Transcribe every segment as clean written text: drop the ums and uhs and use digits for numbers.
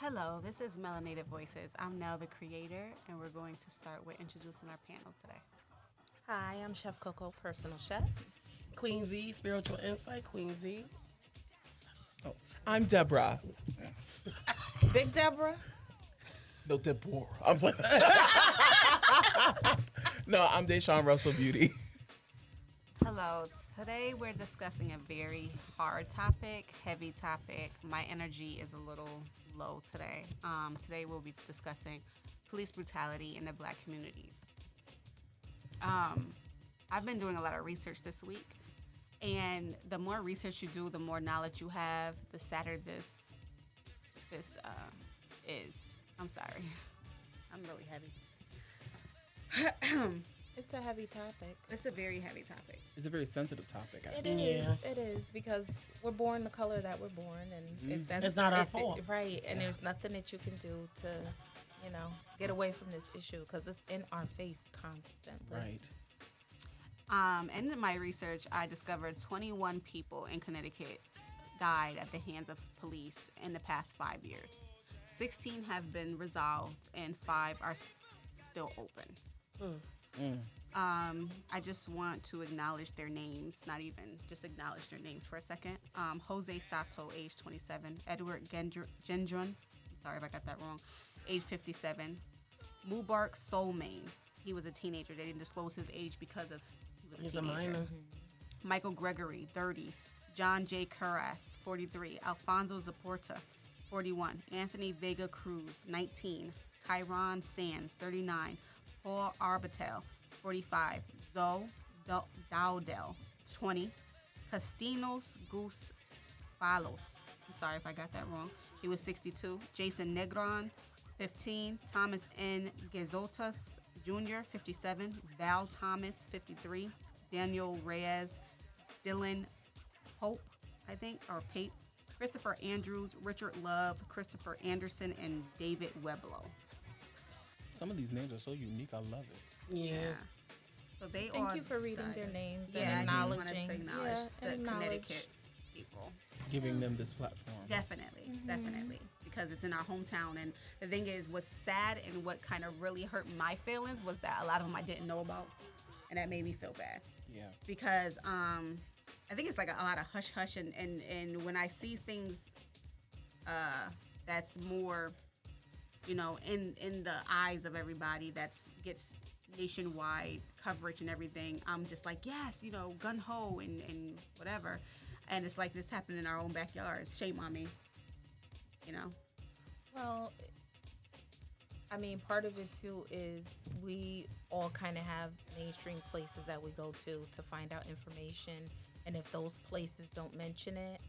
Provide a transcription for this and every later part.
Hello, this is Melanated Voices. I'm now the creator, and we're going to start with introducing our panels today. Hi, I'm Chef Coco, personal chef. Queen Z, Spiritual Insight, Queen Z. I'm Deborah. Big Deborah. No, Deborah. I'm playing. No, I'm Deshaun Russell Beauty. Hello, today we're discussing a very hard topic, heavy topic. My energy is a little low today. Today we'll be discussing police brutality in the Black communities. I've been doing a lot of research this week, and the more research you do, the more knowledge you have, the sadder this is. I'm sorry. I'm really heavy. It's a heavy topic. It's a very heavy topic. It's a very sensitive topic. It is because we're born the color that we're born, and if that's, It's not our fault. right? And there's nothing that you can do to, get away from this issue because it's in our face constantly. Right. In my research, I discovered 21 people in Connecticut died at the hands of police in the past 5 years. 16 have been resolved, and 5 are still open. I just want to acknowledge their names, not even just acknowledge their names for a second. Jose Sato, age 27. Edward Gendron, sorry if I got that wrong, age 57. Mubarak Solmain, he was a teenager. They didn't disclose his age because of he was a teenager. Minor. Michael Gregory, 30. John J. Carras, 43. Alfonso Zaporta, 41. Anthony Vega Cruz, 19. Kyron Sands, 39. Paul Arbitel, 45. Zoe Dowdell, 20. Castinos Goose Falos, I'm sorry if I got that wrong. He was 62. Jason Negron, 15. Thomas N. Gezotas Jr., 57. Val Thomas, 53. Daniel Reyes, Dylan Pope, I think, or Pape. Christopher Andrews, Richard Love, Christopher Anderson, and David Weblow. Some of these names are so unique. I love it. Yeah. So they Thank all you for reading their died. names Yeah, and I just acknowledging. wanted to acknowledge the Connecticut people. Giving them this platform. Definitely, definitely. Because it's in our hometown. And the thing is, what's sad and what kind of really hurt my feelings was that a lot of them I didn't know about. And that made me feel bad. Yeah. Because I think it's like a lot of hush-hush. And when I see things that's more, in the eyes of everybody that gets nationwide coverage and everything, I'm just like, yes, gun-ho and whatever. And it's like this happened in our own backyards. Shame on me, Well, I mean, part of it too is we all kind of have mainstream places that we go to find out information, and if those places don't mention it,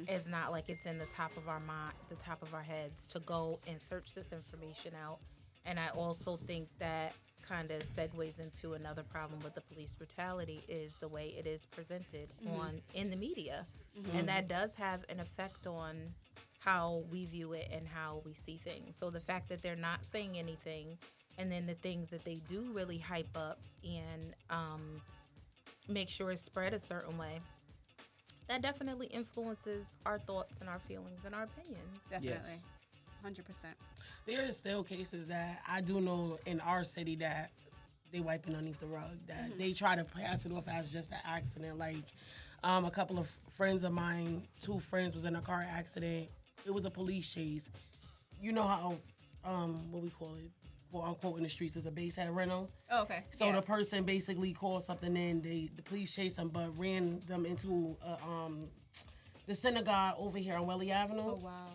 it's not like it's in the top of our mind, the top of our heads to go and search this information out. And I also think that kind of segues into another problem with the police brutality is the way it is presented in the media, and that does have an effect on how we view it and how we see things. So the fact that they're not saying anything, and then the things that they do really hype up and make sure it's spread a certain way, that definitely influences our thoughts and our feelings and our opinions. Definitely. Yes. 100%. There is still cases that I do know in our city that they wiping underneath the rug, that they try to pass it off as just an accident. Like a couple of friends of mine, 2 friends was in a car accident. It was a police chase. You know how, what we call it, quote unquote in the streets, is a base head rental. Oh, okay. So Yeah. the person basically called something in. The police chased them, but ran them into the synagogue over here on Welly Avenue. Oh, wow.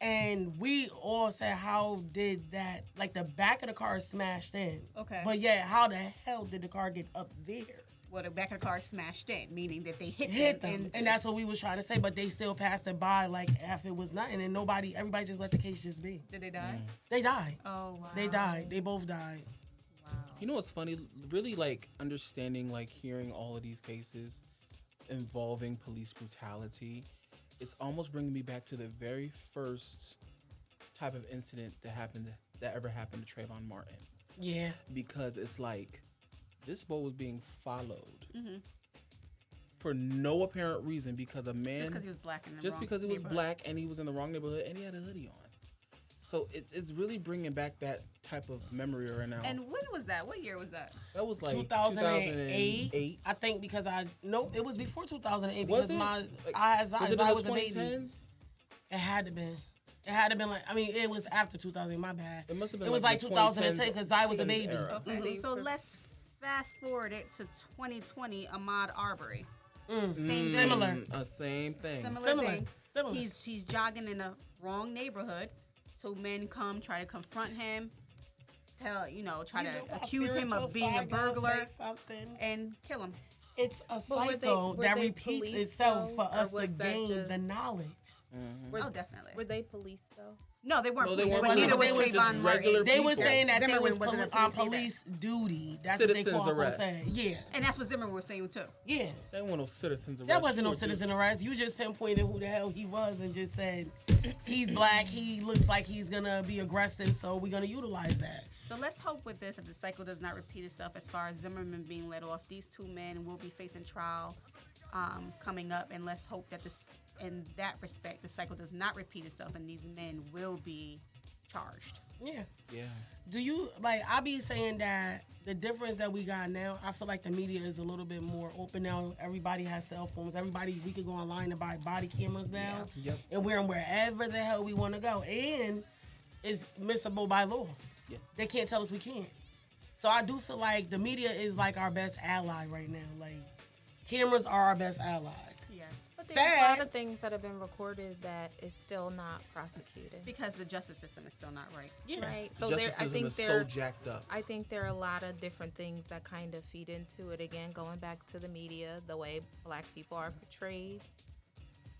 And we all said, how did that, like the back of the car smashed in. Okay. But yeah, how the hell did the car get up there? Well, the back of the car smashed in, meaning that they Hit them. And that's what we was trying to say, but they still passed it by like if it was nothing. And everybody just let the case just be. Did they die? They died. Oh, wow. They died. They both died. Wow. You know what's funny? Really, understanding, hearing all of these cases involving police brutality, it's almost bringing me back to the very first type of incident that ever happened to Trayvon Martin. Yeah. Because it's like, this boy was being followed for no apparent reason because a man... Just because he was black in the Just wrong because he was neighborhood. black and he was in the wrong neighborhood and he had a hoodie on. So it's really bringing back that type of memory right now. And when was that? What year was that? That was like 2008. I think because it was before 2008 Was because it? I was a 2010s? baby. It had to been. It had to been like, I mean, it was after 2000, my bad. It must have been. It was like the 2010 because I was a 2010s baby. era. Okay, so let's fast forward it to 2020. Ahmaud Arbery. Same Similar. Same thing. Similar thing. Similar. He's jogging in a wrong neighborhood. Two men try to confront him. Try to accuse him of being a burglar and kill him. It's a But cycle were that they repeats police, itself though, for us or to was that gain just- the knowledge. Oh, definitely. Were they police though? No, they weren't. No, they police, weren't but neither police. was They was Trayvon just regular Martin. They were people. saying that Zimmerman they was wasn't a on police either. police duty. That's Citizens what they call arrest. saying. Yeah, And that's what Zimmerman was saying too. yeah. They weren't no citizens arrest. That wasn't no People citizen arrest. You just pinpointed who the hell he was and just said he's black. He looks like he's gonna be aggressive, so we're gonna utilize that. So let's hope with this that the cycle does not repeat itself as far as Zimmerman being let off. These two men will be facing trial coming up, and let's hope that in that respect, the cycle does not repeat itself and these men will be charged. Yeah. Yeah. Do you I be saying that the difference that we got now, I feel like the media is a little bit more open now. Everybody has cell phones. We can go online and buy body cameras now. Yeah. Yep. And we're wherever the hell we want to go. And it's admissible by law. Yes. They can't tell us we can't. So I do feel like the media is like our best ally right now. Like, cameras are our best ally. Yes. But there's a lot of things that have been recorded that is still not prosecuted. Because the justice system is still not right. Yeah. Right. The So justice system is so jacked up. I think there are a lot of different things that kind of feed into it. Again, going back to the media, the way black people are portrayed,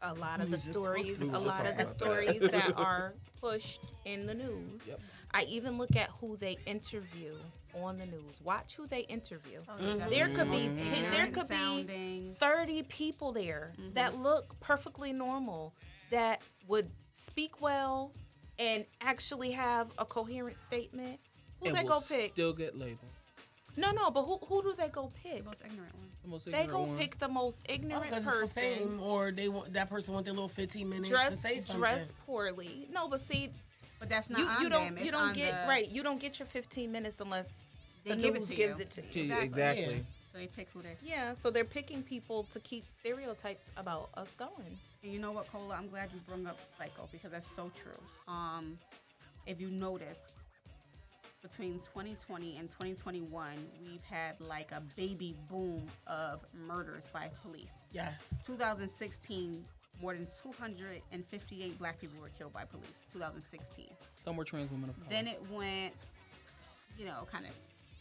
a lot of the stories that are pushed in the news. Yep. I even look at who they interview on the news. Watch who they interview. Oh, There could be there could be Sounding. 30 people there that look perfectly normal, that would speak well and actually have a coherent statement. Who And they will go pick? still get labeled. No, but who do they go pick? The most ignorant one. The most They ignorant go one. pick the most ignorant Because it's for person, fame, or that person want their little 15 minutes to say something. dress poorly. No, but see, But that's not you on them. It's don't on get the, right. You don't get your 15 minutes unless They the give it news to gives you. it to you. Exactly. Yeah. So they pick who they. Yeah, so they're picking people to keep stereotypes about us going. And you know what, Cola? I'm glad you brought up psycho because that's so true. If you notice, between 2020 and 2021, we've had like a baby boom of murders by police. Yes. 2016, more than 258 black people were killed by police. 2016. Some were trans women of color. Then it went, kind of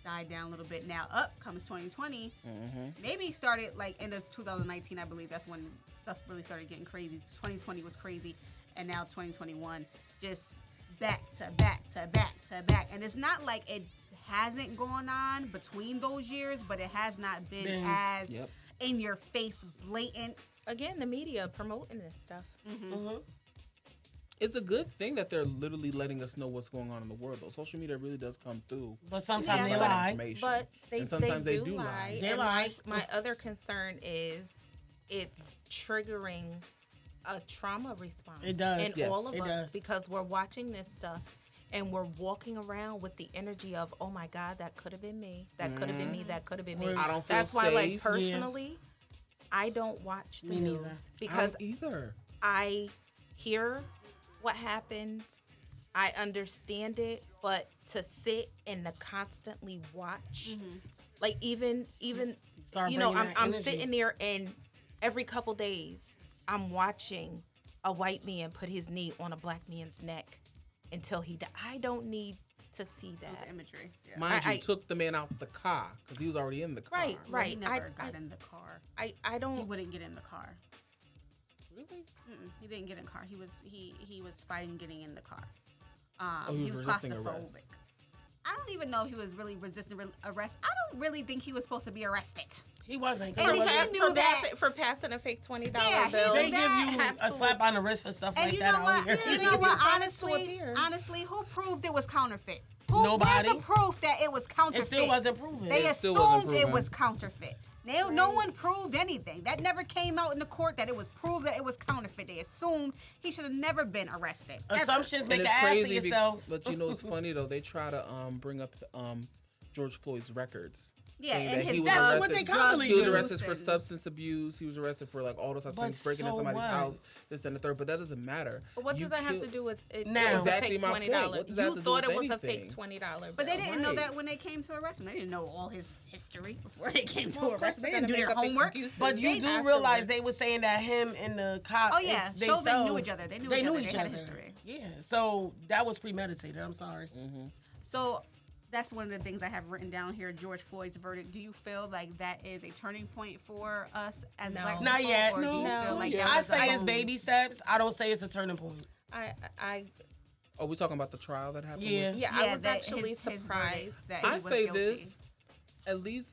died down a little bit. Now up comes 2020. Maybe started like end of 2019, I believe. That's when stuff really started getting crazy. 2020 was crazy. And now 2021, just back to back to back to back. And it's not like it hasn't gone on between those years, but it has not been as in your face, blatant. Again, the media promoting this stuff. It's a good thing that they're literally letting us know what's going on in the world, though. Social media really does come through. But sometimes Yeah, they a lot of lie. information. But they, and sometimes they do lie. They And lie. My other concern is it's triggering a trauma response. It does. In Yes. all of It us does. because we're watching this stuff and we're walking around with the energy of, oh my God, that could have been me. That could have been me. That could have been me. I don't feel That's why, like, safe. personally, I don't watch the Me news neither. because either. I hear what happened. I understand it, but to sit and to constantly watch, like even Start you know, bringing I'm that energy. sitting there and every couple days I'm watching a white man put his knee on a black man's neck until he died. I don't need to see Those that. imagery. Yeah. Mind I- you, took the man out the car because he was already in the car. Right, Well, he right. never got in the car. I He don't. wouldn't get in the car. Really? He didn't get in the car. He was fighting getting in the car. He He was was resisting claustrophobic. arrest. I don't even know if he was really resisting arrest. I don't really think he was supposed to be arrested. He wasn't. And he Because had knew that. For passing a fake $20 Yeah, he bill. they did give you that. a slap on the wrist for stuff And like you that know out what? here. You They know give what? you promise to Honestly, appear. who proved it was counterfeit? Who? Nobody. Where's the proof that it was counterfeit? It still wasn't proven. They It still wasn't assumed it proven. was counterfeit. No one proved anything. That never came out in the court that it was proved that it was counterfeit. They assumed he should have never been arrested. Assumptions make And an it's ass of crazy, yourself. but you know it's funny though. They try to bring up George Floyd's records. Yeah, saying and that his he was that's arrested. what they commonly He was do. arrested for substance abuse. He was arrested for like all those other But things, breaking so in somebody's what? house, this, that, and the third. But that doesn't matter. But what You does that have kill- to do with it? Now- It was Exactly a fake my point. $20. What does that have You to do thought with it was a anything? fake $20. But they didn't know Right. that when they came to arrest him. They didn't know all his history before they came to Well, of arrest him. course They didn't do they're their gonna make up homework. excuses. But you do realize they were saying that him and the cop. Oh, yeah. they Chauvin self- knew each other. They knew each other. They had history. Yeah, so that was premeditated. I'm sorry. So that's one of the things I have written down here, George Floyd's verdict. Do you feel like that is a turning point for us as No. black people? Not yet. Or do you No. feel like Yeah. that I was say a- it's baby steps. I don't say it's a turning point. I Are we talking about the trial that happened? Yeah. with- yeah, I was that actually his verdict surprised. that he I was say guilty. this. At least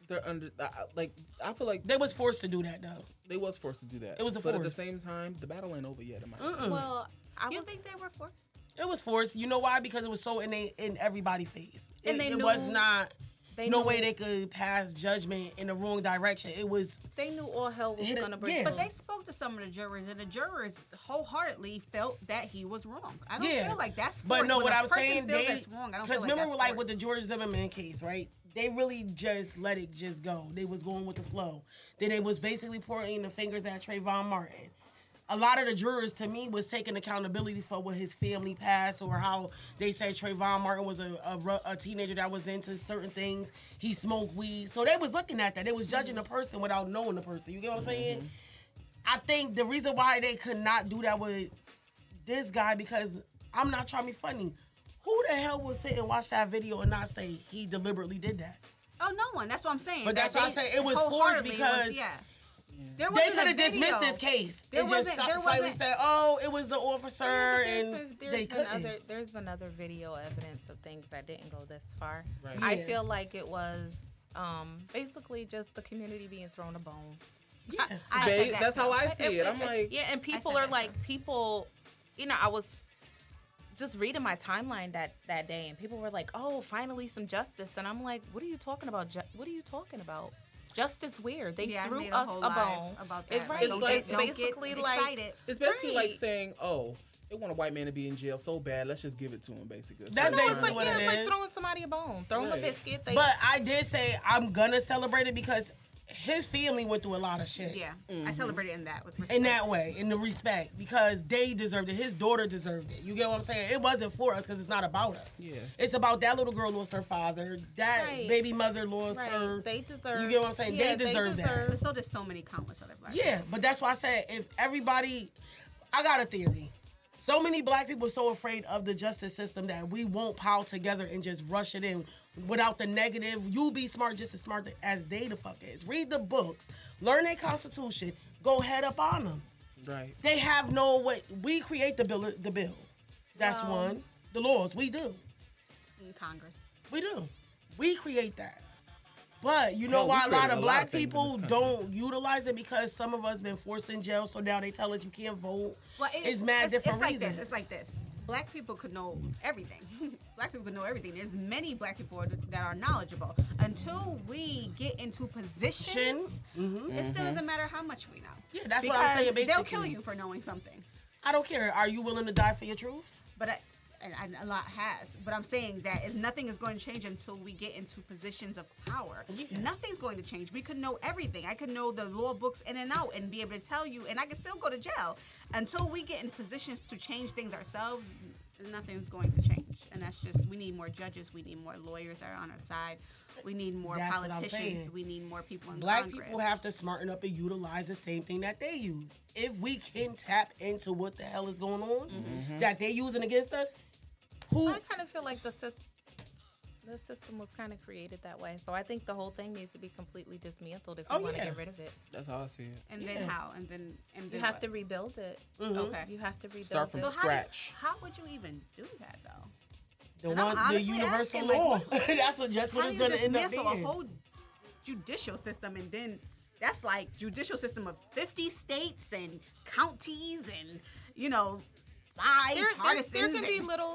they're under. Like I feel like They was forced to do that though. they was forced to do that. It was a But at the force. same time, the battle ain't over yet. In my opinion. Well, You think they were forced? It was forced. You know why? Because it was so in everybody's face. And they it knew- was not. they No knew- way they could pass judgment in the wrong direction. It was. They knew all hell was Hit it- gonna break yeah. But they loose. spoke to some of the jurors, and the jurors wholeheartedly felt that he was wrong. I don't Yeah. feel like that's forced. But no, When what a I'm person saying, feels they that's wrong. I don't because feel like remember, that's like forced. with the George Zimmerman case, right? They really just let it just go. They was going with the flow. Then they was basically pointing the fingers at Trayvon Martin. A lot of the jurors, to me, was taking accountability for what his family passed or how they said Trayvon Martin was a teenager that was into certain things. He smoked weed. So they was looking at that. They was judging the person without knowing the person. You get what I'm saying? I think the reason why they could not do that with this guy, because I'm not trying to be funny. Who the hell will sit and watch that video and not say he deliberately did that? Oh, no one. That's what I'm saying. But that's That why I they say it was forced wholeheartedly because yeah. There They wasn't could a have dismissed video. this case There and just wasn't- there slightly wasn't- said, "Oh, it was the officer," and they couldn't. There's been other video evidence of things that didn't go this far. Right. Yeah. I feel like it was basically just the community being thrown a bone. Yeah. I Babe, said that that's how too. I see it. I'm like, yeah, and people said are that like, people, I was just reading my timeline that day, and people were like, "Oh, finally some justice," and I'm like, "What are you talking about? What are you talking about? Justice where? They Yeah, I threw made us whole a live bone about It's that. right. It's like- It's Don't get basically like excited. it's basically like Right. saying, "Oh, they want a white man to be in jail so bad. Let's just give it to him." Basically, That's no, basically it's like, what yeah, it it's like is. throwing somebody a bone, throwing Right. a biscuit. They, But I did say I'm gonna celebrate it because his family went through a lot of shit. Yeah, I celebrated in that with respect. In that way, in the respect, because they deserved it. His daughter deserved it. You get what I'm saying? It wasn't for us because it's not about us. Yeah. It's about that little girl lost her father. That Right. baby mother lost right, her. they deserve. You get what I'm saying? Yeah, They deserve that. But so does so many countless other black Yeah, but that's why I said if everybody, I got a theory. So many black people are so afraid of the justice system that we won't pile together and just rush it in without the negative. You be smart just as smart as they the fuck is. Read the books, learn their constitution, go head up on them. right? They have no way. We create the bill. That's Well- one. The laws, we do. in Congress. We do. We create that. But you know Hell, we why a lot created of a lot black of things in people this country. don't utilize it? Because some of us been forced in jail, so now they tell us you can't vote. Well, it's mad different it's like reasons. this. It's like this. Black people could know everything. Black people could know everything. There's many black people that are knowledgeable. Until we get into positions, it still doesn't matter how much we know. Yeah, that's what I'm saying, They'll basically. kill you for knowing something. I don't care. Are you willing to die for your truths? But and a lot has. But I'm saying that nothing is going to change until we get into positions of power. Yeah. Nothing's going to change. We could know everything. I could know the law books in and out and be able to tell you, and I could still go to jail. Until we get in positions to change things ourselves, nothing's going to change. And that's just, we need more judges. We need more lawyers that are on our side. We need more That's what I'm politicians. saying. We need more people in Black Congress. people have to smarten up and utilize the same thing that they use. If we can tap into what the hell is going on that they using against us, who? I kind of feel like the system was kind of created that way. So I think the whole thing needs to be completely dismantled if you want to yeah. get rid of it. That's how I see it. And Yeah. then how? And then You have to rebuild it. Okay. You have to rebuild Start from it. So scratch. how would you even do that though? the And I'm one, the honestly universal asking, like, law. what- That's what just what How it's do you going to end up dismantle being. a whole judicial system, and then that's like judicial system of 50 states and counties and bipartisan.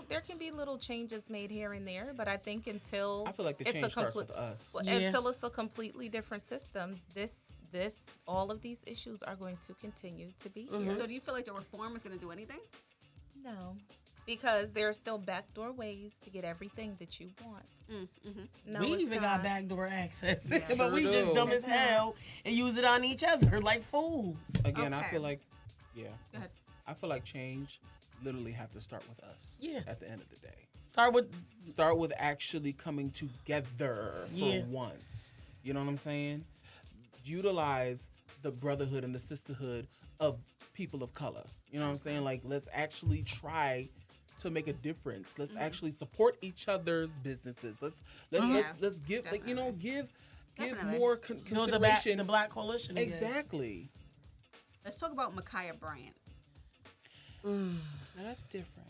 There can be little changes made here and there, but I think until I feel like the change starts with us. Until it's a completely different system, all of these issues are going to continue to be here. So do you feel like the reform is going to do anything? No, because there are still backdoor ways to get everything that you want. No, we it's even not. got backdoor access, Yeah. but we Sure just do. dumb as hell and use it on each other like fools. Again, I Okay. feel like, Go ahead. I feel like change literally have to start with us. Yeah. At the end of the day, Start with actually coming together Yeah. for once. You know what I'm saying? Utilize the brotherhood and the sisterhood of people of color. You know what I'm saying? Like, let's actually try to make a difference. Let's actually support each other's businesses. Let's give give Definitely. more build consideration. the Black Coalition. again. Exactly. Let's talk about Micaiah Bryant. Now, that's different.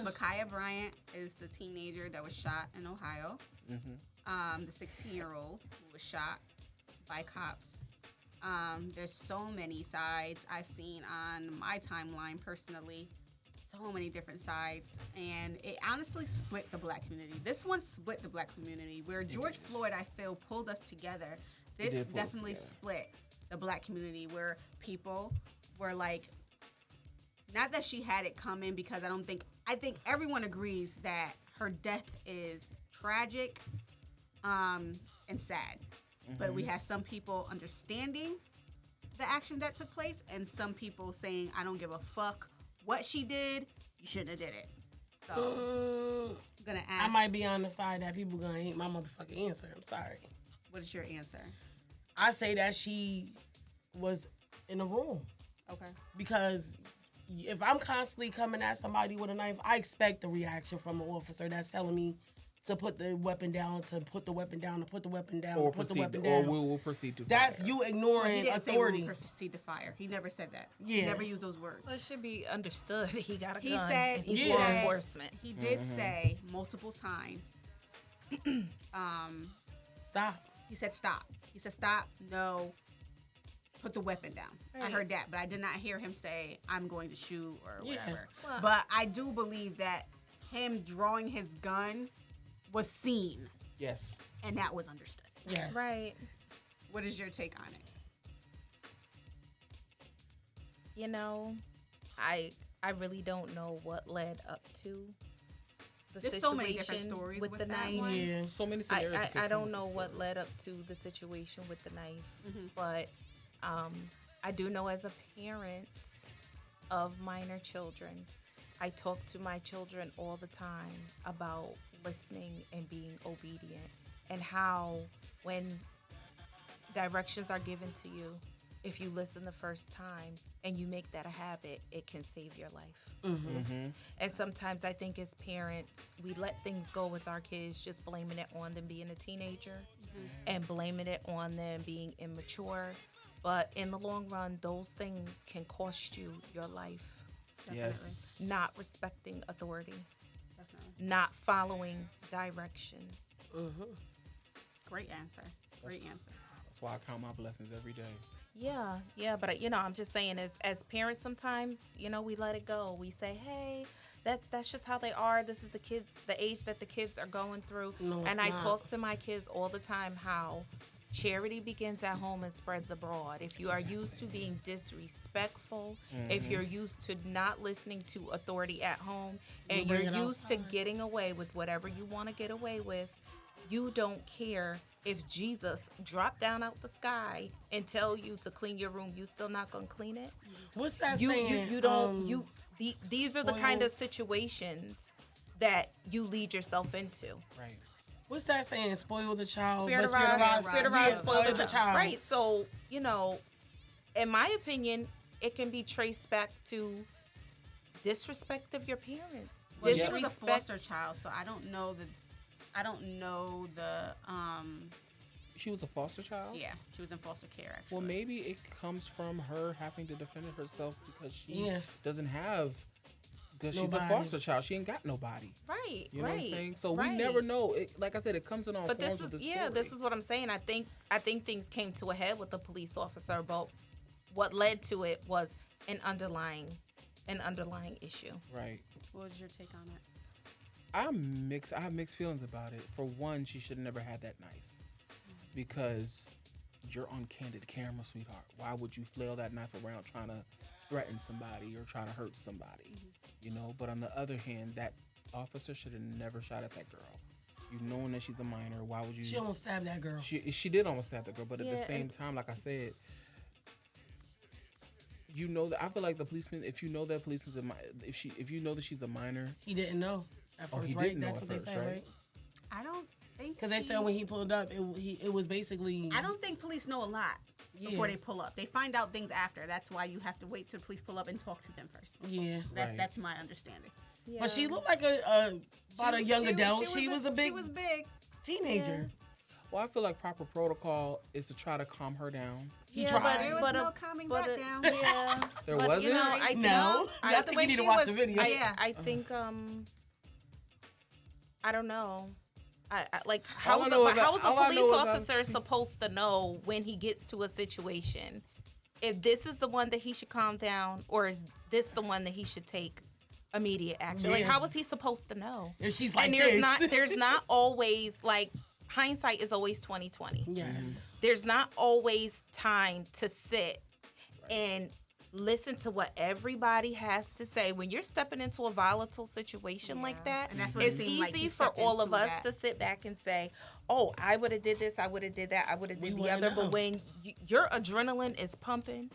Micaiah Bryant is the teenager that was shot in Ohio. The 16-year-old who was shot by cops. There's so many sides I've seen on my timeline personally. So many different sides. And it honestly split the Black community. This one split the Black community. Where George Floyd, I feel, pulled us together. This did pull us definitely together. split the Black community, where people were like, not that she had it coming, because I think everyone agrees that her death is tragic and sad. But we have some people understanding the actions that took place and some people saying, I don't give a fuck what she did. You shouldn't have did it. So I'm going to ask. I might be on the side that people gonna hate my motherfucking answer. I'm sorry. What is your answer? I say that she was in the room Okay. because if I'm constantly coming at somebody with a knife, I expect a reaction from an officer that's telling me to put the weapon down, to put the weapon down, to put the weapon down, Or to put the proceed, weapon or down. we will proceed to That's fire. you Well, he ignoring didn't authority. say we will proceed to fire. He never said that. Yeah. He never used those words. So it should be understood he got a He gun said, and he's Yeah. law enforcement. He did say multiple times, Stop. he said stop. He said stop, no, put the weapon down. I Right. heard that, but I did not hear him say I'm going to shoot or Yeah. whatever. Well- But I do believe that him drawing his gun was seen, Yes. and that was understood. Yes. Right. What is your take on it? You know, I really don't know what led up to the There's situation so many different stories with with the that knife. one. Yeah. So many scenarios. that could I come don't with know this what story. led up to the situation with the knife, but I do know as a parent of minor children, I talk to my children all the time about listening and being obedient, and how when directions are given to you, if you listen the first time and you make that a habit, it can save your life. And sometimes I think as parents, we let things go with our kids, just blaming it on them being a teenager and blaming it on them being immature. But in the long run, those things can cost you your life. Yes. Not respecting authority, Definitely. not following directions. Great answer. Great answer. That's why I count my blessings every day. Yeah, but I'm just saying, as parents, sometimes we let it go. We say, hey, that's just how they are. This is the age that the kids are going through. No, it's and I not. talk to my kids all the time how charity begins at home and spreads abroad. If you are used to being disrespectful, if you're used to not listening to authority at home, and you're bring it used to outside. getting away with whatever you want to get away with, you don't care if Jesus dropped down out the sky and tell you to clean your room. You still not gonna clean it. What's that You saying? you don't these are the kind spoil- of situations that you lead yourself into. Right. What's that saying? Spoil the child. Spirit but of spirit God, God- spirit of yeah, God, spoil the child. child. Right. So in my opinion, it can be traced back to disrespect of your parents. Well, she was a Disrespect. foster child, so I don't know the She was a foster child? yeah, she was in foster care actually. Well, maybe it comes from her having to defend herself because she Yeah. doesn't have, because she's a Nobody. foster child. She ain't got nobody. Right. You know right. what I'm saying? So right. we never know. Like I said, it comes in all But forms of the story. this is what I'm saying. I think things came to a head with the police officer about what led to it was an underlying issue. Right. What was your take on it? I have mixed feelings about it. For one, she should have never had that knife because you're on candid camera, sweetheart. Why would you flail that knife around trying to threaten somebody or trying to hurt somebody? You know. But on the other hand, that officer should have never shot at that girl. You knowing that she's a minor, why would you? She almost stabbed that girl. She did almost stab the girl, but at the same time, like I said, you know that I feel like the policeman. If you know that policeman's if you know that she's a minor, he didn't know at first, he right? didn't know That's at what first, they said, right? I don't think Because they said when he pulled up, it was basically. I don't think police know a lot before they pull up. They find out things after. That's why you have to wait till the police pull up and talk to them first. Yeah, That's my understanding. Yeah. but she looked like about a young adult. She was a big teenager. well, I feel like proper protocol is to try to calm her down. He tried. There was no calming that down. Yeah. There But, wasn't. you know, I think, No, I I think you need to watch the video. I think I don't know. I like how All I is know a is that- police all I know is I've officer seen- supposed to know when he gets to a situation if this is the one that he should calm down or is this the one that he should take immediate action? Like, Yeah. how is he supposed to know? If she's like And this. there's not always like hindsight is always 20/20. Yes. There's not always time to sit and listen to what everybody has to say. When you're stepping into a volatile situation like that, And that's what it it's seemed like easy he for stepped all of into us that. to sit back and say, oh, I would have did this, I would have did that, I would have did We the wouldn't other. know. But when your adrenaline is pumping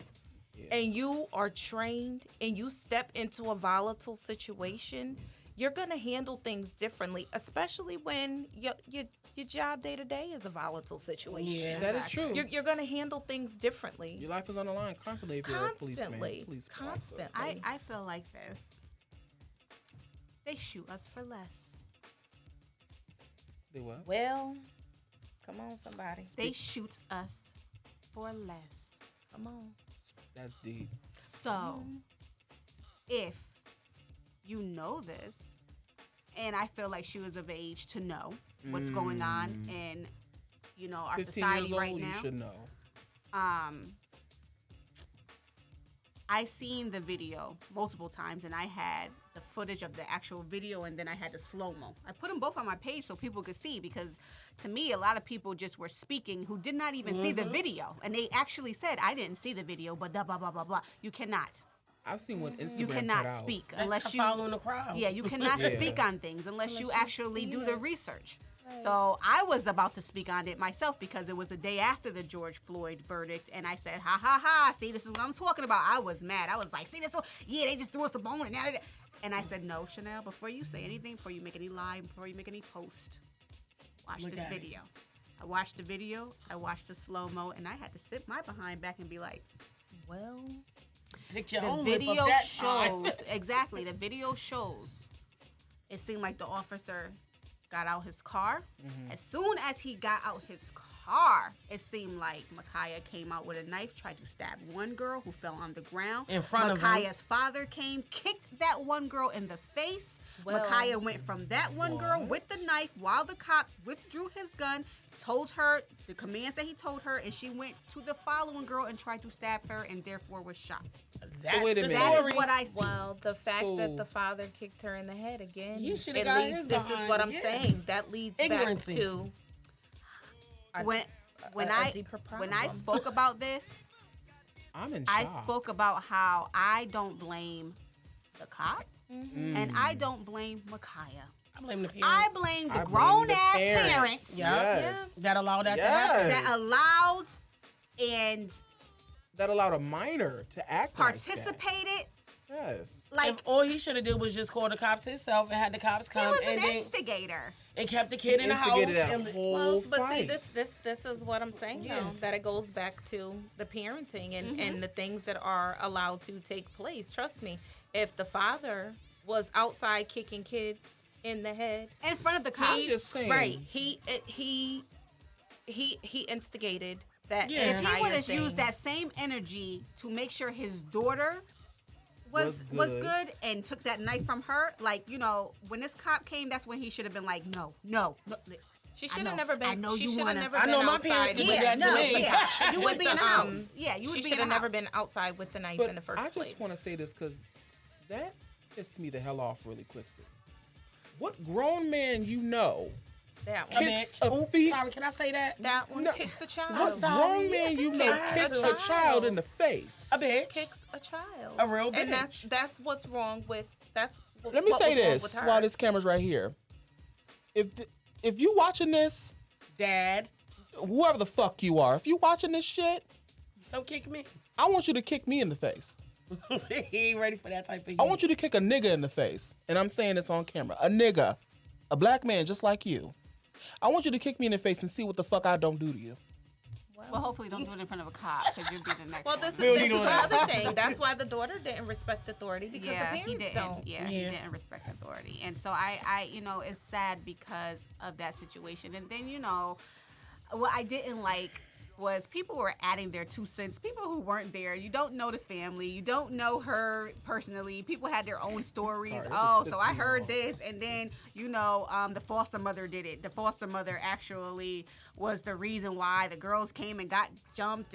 and you are trained and you step into a volatile situation, you're going to handle things differently, especially when your job day to day is a volatile situation. Yeah. That is true. You're going to handle things differently. Your life is on the line constantly if you're a policeman. Police officer. Constantly. I feel like this. They shoot us for less. They what? Well, come on, somebody. They shoot us for less. Come on. That's deep. So, if you know this, and I feel like she was of age to know what's going on in, our 15 society years old, right you now. should know. I seen the video multiple times, and I had the footage of the actual video, and then I had the slow-mo. I put them both on my page so people could see, because to me, a lot of people just were speaking who did not even see the video, and they actually said, I didn't see the video, but blah, blah, blah, blah, blah. You cannot. I've seen what Instagram You put cannot out. speak That's unless not you following the crowd. Yeah, you cannot Yeah. speak on things unless you actually do the research. Right. So I was about to speak on it myself because it was the day after the George Floyd verdict, and I said, ha ha ha, see, this is what I'm talking about. I was mad. I was like, see, this one, yeah, they just threw us a bone, and now they. And I said, no, Chanel, before you say anything, before you make any lie, before you make any post, watch Look this at it. video. I watched the video, I watched the slow-mo, and I had to sit my behind back and be like, Well, Pick your the own lip video of that shows time. exactly. The video shows. It seemed like the officer got out his car. As soon as he got out his car, it seemed like Micaiah came out with a knife, tried to stab one girl who fell on the ground. In front of him. Micaiah's father came, kicked that one girl in the face. Well- Micaiah went from that one girl with the knife while the cop withdrew his gun, told her the commands that he told her, and she went to the following girl and tried to stab her and therefore was shot. That's wait a the minute. That story. is what I see. well, the fact that So- the father kicked her in the head again, He shoulda it got leads. his This is behind, what I'm yeah. saying. That leads Ignorancy. back to when a I deeper when I problem. spoke about this, I'm in I shock. spoke about how I don't blame the cop and I don't blame Micaiah. I blame the parents. I blame I the blame grown the ass parents. parents Yes. that allowed that Yes. to happen. that allowed and That allowed a minor to act participated. like that. Yes. Like If all he should have did was just call the cops himself and had the cops he come was and an then instigator. and kept the kid in the house. Instigated that and- whole Well, but fight. see, this is what I'm saying Yeah. though, that it goes back to the parenting and the things that are allowed to take place. Trust me, if the father was outside kicking kids in the head, In front of the cops. I'm just saying. right? He instigated that. Yeah. If he entire would have thing. used that same energy to make sure his daughter was Was good. good and took that knife from her, like, when this cop came, that's when he should have been like, no, She should have never been. I know she you should have wanna. never I been know my outside. parents did with- that to me. Yeah, you would with be in the the, house. Yeah, you would She be should in have the never house. been outside with the knife But in the first I place. just want to say this because that pissed me the hell off really quickly. What grown man you know That A one. kicks bitch. a Oh, feet? sorry, can I say that? That one No. kicks a child. What sorry. grown man you know Kicks kicks a a child in child. the face? A bitch. Kicks a child. A real And bitch. that's what's wrong with Let me what say was wrong with this her. while this camera's right here. If you watching this, Dad, whoever the fuck you are, if you watching this shit, don't kick me. I want you to kick me in the face. He ain't ready for that type of heat. I want you to kick a nigga in the face. And I'm saying this on camera. A nigga. A black man just like you. I want you to kick me in the face and see what the fuck I don't do to you. Well, hopefully don't do it in front of a cop because you'll be the next Well, one. this is We don't the need all that. other thing. That's why the daughter didn't respect authority because yeah, the he parents didn't. don't. Yeah, he Yeah. didn't respect authority, and so I, it's sad because of that situation. And then what I didn't like was people were adding their 2 cents. People who weren't there. You don't know the family. You don't know her personally. People had their own stories. Sorry, it just Oh, pissed so I me heard off. this, and then the foster mother did it. The foster mother actually was the reason why the girls came and got jumped,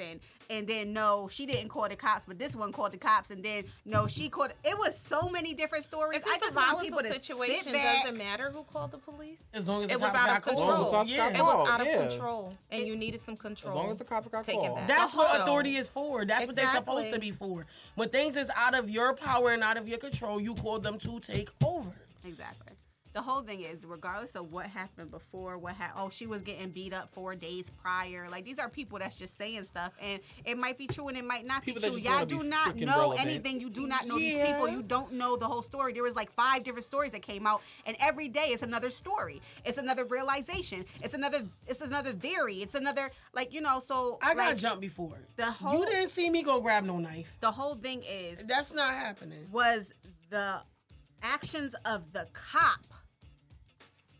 and then no, she didn't call the cops, but this one called the cops, and then no, she called. It was so many different stories. If I it's just a want volatile people to situation, sit back. doesn't matter who called the police. As long as the It was cops out got of control. As long as the cops Yeah. got It was called, out of yeah. control, and you needed some control. As long as the cops got Taken called. back. That's what So- authority is for. That's what they're supposed to Exactly. be for. When things is out of your power and out of your control, you call them to take over. Exactly. The whole thing is, regardless of what happened before, she was getting beat up 4 days prior. Like, these are people that's just saying stuff, and it might be true and it might not People be that true. just Y'all wanna do be not freaking know relevant. anything. You do not know these Yeah. people. You don't know the whole story. There was like 5 different stories that came out, and every day it's another story. It's another realization. It's another theory. It's another, so. I got like, jumped before. the You didn't see me go grab no knife. The whole thing is, That's not happening. was the actions of the cop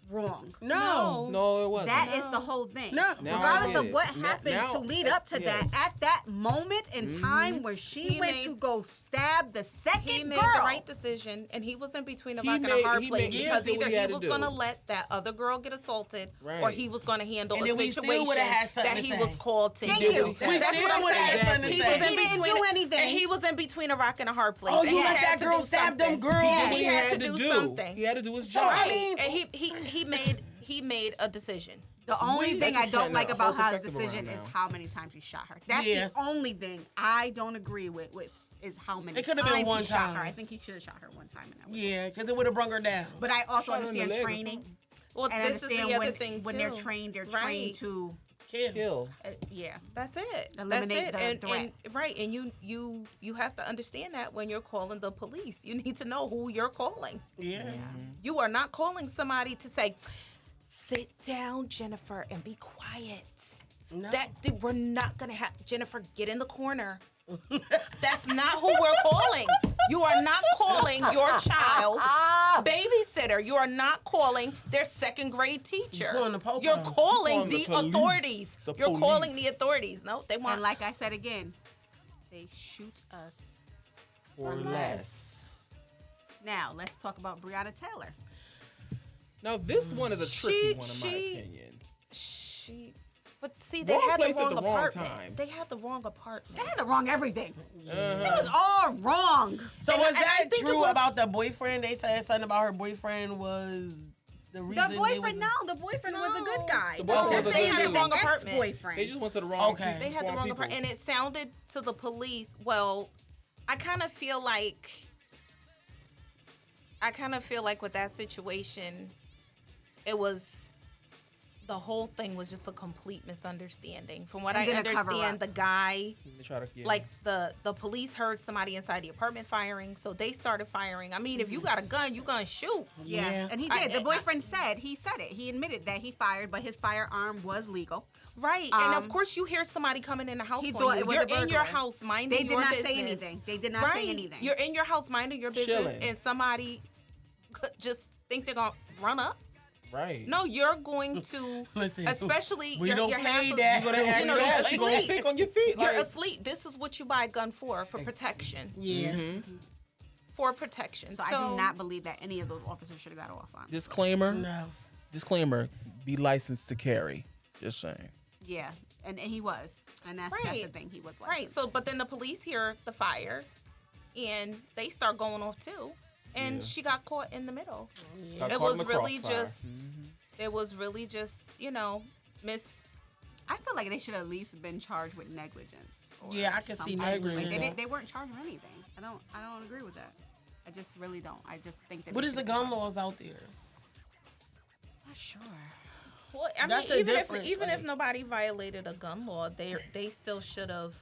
wrong? No. No, it wasn't. That is the whole thing. No. Now I Regardless get of it. what Now- happened now- to lead up to yes. that, at that moment in time where she He went made- to go stab the second He made girl. the right decision, and he was in between a He rock and made- a hard he place made- he because did what either he he had to was do. going to let that other girl get assaulted, or Right. he was going to handle And a then we still situation would've had something that to he say. was called to Thank do. you. We That's what still I'm would have saying. had something to He say. was in He didn't between, do anything. and he was in between a rock and a hard place. Oh, and you he let had that to girl do stab them something. girls. He did Yeah, what he had to do something. He had to do his job. Right. mean- and he made a decision. The only We- thing that's I just don't turning like the about whole his perspective decision around is now. how many times he shot her. That's Yeah. the only thing I don't agree with is how many It could've times been one he shot her. time. I think he should have shot her one time in that way. Yeah, because it would have brung her down. But I also Shot her in the understand leg or training. something. Well, And this is understand the other when, thing when too. they're trained Right. to, Kill. yeah. That's it. Eliminate That's it. the And threat. right, and you have to understand that when you're calling the police, you need to know who you're calling. Yeah. You are not calling somebody to say, "Sit down, Jennifer, and be quiet." No. We're not gonna have Jennifer get in the corner. That's not who we're calling. You are not calling your child's babysitter. You are not calling their second grade teacher. You're calling the po-po. You're calling You're the calling the authorities. police. The You're calling police. the authorities. No, they want. And like I said again, they shoot us. Or less. Now let's talk about Breonna Taylor. Now, this one is a tricky She- one, in my she- opinion. But see, they Wrong had place the at wrong the wrong apartment. time. They had the wrong apartment. They had the wrong everything. Uh-huh. It was all wrong. So And was I that think it true was- about the boyfriend? They said something about her boyfriend was the reason. The they boyfriend, was- no, the boyfriend was a good guy. The boyfriend was a They're good saying dude. that Wrong the apartment. ex-boyfriend. They just went to the wrong Okay. They had the wrong apartment, and it sounded to the police. Well, I kind of feel like with that situation, it was the whole thing was just a complete misunderstanding. From what And I then a cover-up. understand, the guy, They try to, yeah. like the police heard somebody inside the apartment firing, so they started firing. I mean, if you got a gun, you gonna shoot. Yeah. Yeah. And he I- did. The I- boyfriend said it. He admitted that he fired, but his firearm was legal. Right, and of Um, course you hear somebody coming in the house. he on thought you. it was You're a burglar. in your house minding They did your not business. say anything. They did not say anything. You're in your house minding your business, Chilling. and somebody could just think they're gonna run up. Right. No, you're going to, Listen, especially we you're, don't you're play half that. You're gonna have you know, your you're ass. You're gonna asleep. pick on your feet. You're like, asleep. This is what you buy a gun for protection. Yeah. For protection. So I do not believe that any of those officers should have got off on. Disclaimer. No. disclaimer, be licensed to carry. Just saying. Yeah, and he was, and that's the thing. He was right. So, but then the police hear the fire, and they start going off too, and she got caught in the middle. Got It caught in was the really crossfire. just. It was really just I feel like they should at least been charged with negligence. Or Yeah, I can see something. agree Like with that. they weren't charged with anything. I don't agree with that. I just really don't. I just think that. What they is the should be gun charged. laws out there? Not sure. Well, I That's mean, the even difference, if like- nobody violated a gun law, they still should have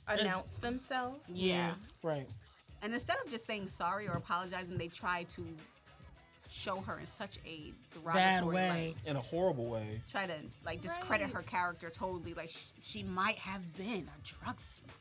announced themselves. Yeah. Right. And instead of just saying sorry or apologizing, they try to show her in such a Bad derogatory way. In a horrible way. try to like discredit Right. her character totally. Like she might have been a drug smuggler.